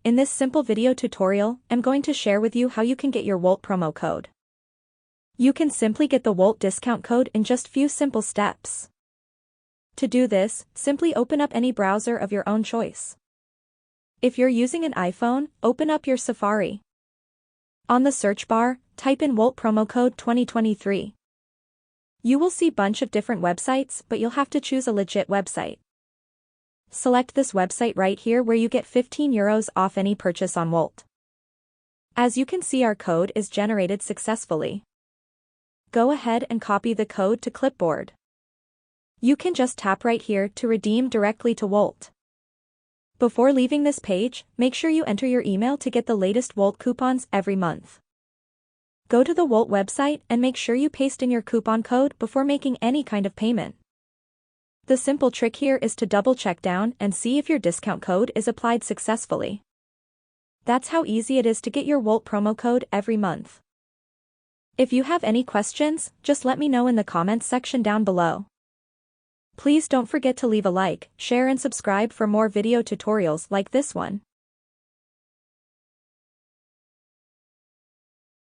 In this simple video tutorial, I'm going to share with you how you can get your Wolt promo code. You can simply get the Wolt discount code in just few simple steps. To do this, simply open up any browser of your own choice. If you're using an iPhone, open up your Safari. On the search bar, type in Wolt promo code 2023. You will see a bunch of different websites, but you'll have to choose a legit website. Select this website right here where you get €15 off any purchase on Wolt. As you can see, our code is generated successfully. Go ahead and copy the code to clipboard. You can just tap right here to redeem directly to Wolt. Before leaving this page, make sure you enter your email to get the latest Wolt coupons every month. Go to the Wolt website and make sure you paste in your coupon code before making any kind of payment. The simple trick here is to double check down and see if your discount code is applied successfully. That's how easy it is to get your Wolt promo code every month. If you have any questions, just let me know in the comments section down below. Please don't forget to leave a like, share and subscribe for more video tutorials like this one.